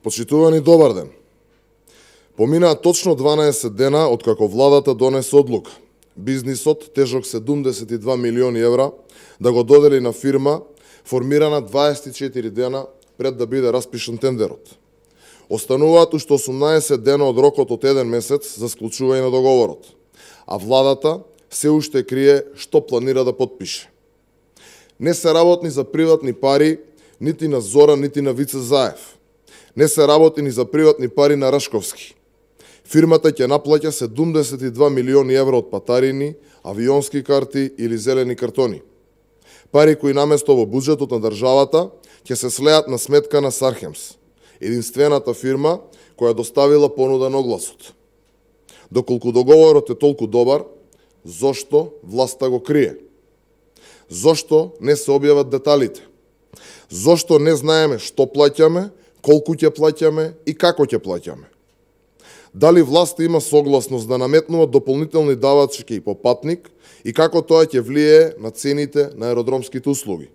Почитувани, добар ден. Поминаа точно 12 дена од како владата донесе одлука бизнисот тежок 72 милиони евра да го додели на фирма формирана 24 дена пред да биде распишан тендерот. Остануваат уште 18 дена од рокот од 1 месец за склучување на договорот, а владата се уште крие што планира да потпише. Не се работи за приватни пари нити на Зора, нити на Вице Заев. Не се работи ни за приватни пари на Рашковски. Фирмата ќе наплаќа 72 милиони евра од патарини, авионски карти или зелени картони. Пари кои наместо во буџетот на државата ќе се слеат на сметка на Сархемс, единствената фирма која доставила понуда на огласот. Доколку договорот е толку добар, зошто власта го крие? Зошто не се објават деталите? Зошто не знаеме што плаќаме, колку ќе плаќаме и како ќе плаќаме? Дали власта има согласност да наметнува дополнителни давачки по патник и како тоа ќе влие на цените на аеродромските услуги?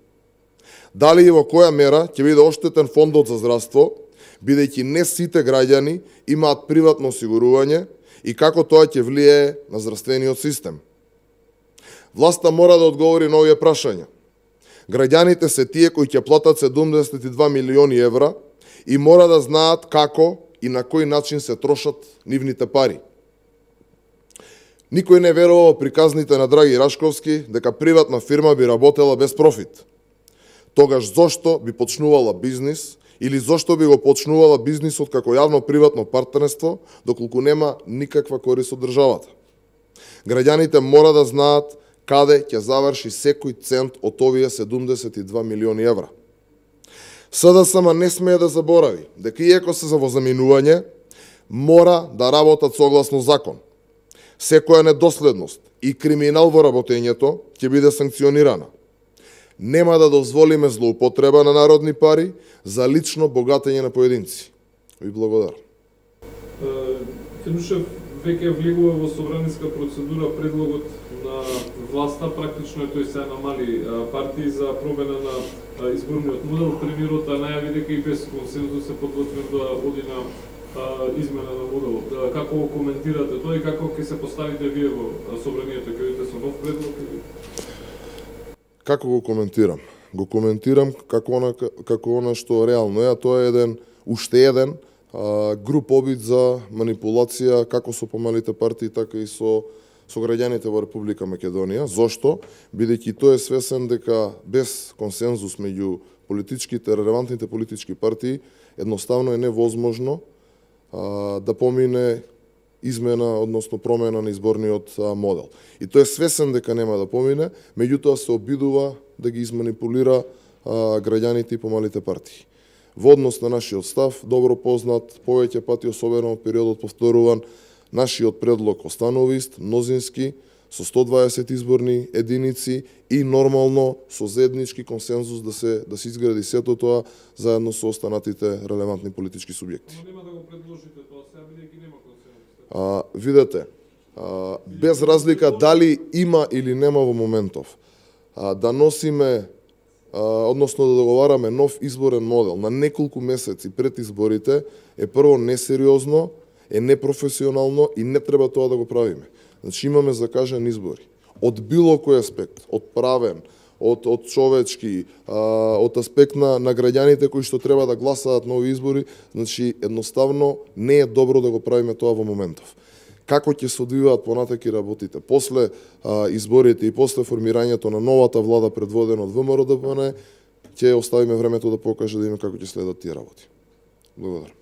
Дали и во која мера ќе биде оштетен фондот за здравство, бидејќи не сите граѓани имаат приватно осигурување и како тоа ќе влие на здравствениот систем? Власта мора да одговори на овие прашања. Граѓаните се тие кои ќе платат 72 милиони евра и мора да знаат како и на кој начин се трошат нивните пари. Никој не верува во приказните на Драги Рашковски дека приватна фирма би работела без профит. Тогаш зошто би почнувала бизнис или зошто би го почнувала бизнисот како јавно-приватно партнерство, доколку нема никаква корист од државата? Граѓаните мора да знаат каде ќе заврши секој цент од овие 72 милиони евра. СДСМ не смее да заборави дека иако се за возаминување, мора да работат согласно закон. Секоја недоследност и криминал во работењето ќе биде санкционирана. Нема да дозволиме злоупотреба на народни пари за лично богатење на поединци. Ви благодарам. Фенушев веќе влегува во собраниска процедура предлогот на власта, практично тој се намали партии за промена на изборниот модел. Премиерот најави дека и без консензус се подготвен да оди на измена на модел. Како го коментирате тоа и како ќе се поставите вие во собранието, ќе бидете со нов предлог? Како го коментирам? Го коментирам како она што реално е, а тоа е уште еден груп обид за манипулација како со помалите партии, така и со граѓаните во Република Македонија. Зошто? Бидејќи тој е свесен дека без консензус меѓу релевантните политички партии едноставно е невозможно да помине измена, односно промена на изборниот модел. И тој е свесен дека нема да помине, меѓутоа се обидува да ги изманипулира граѓаните и помалите партии. Во однос на нашиот став, добро познат, повеќе пати, особено од периодот повторуван, нашиот предлог останува ист, мнозински, со 120 изборни единици и нормално со заеднички консензус да се изгради сето тоа заедно со останатите релевантни политички субјекти. Но нема да го предложите тоа сега, бидејќи нема консензус. Видете, без разлика дали има или нема во моментов, да носиме, односно да договараме нов изборен модел на неколку месеци пред изборите е прво несериозно, е непрофесионално и не треба тоа да го правиме. Значи имаме закажани избори. Од било кој аспект, од правен, од човечки, од аспект на граѓаните кои што треба да гласаат на овие избори, значи едноставно не е добро да го правиме тоа во моментов. Како ќе се одвиваат понатаки работите после изборите и после формирањето на новата влада предводена од ВМРО-ДПМНЕ, ќе оставиме времето да покаже да има како ќе следат тие работи. Благодарам.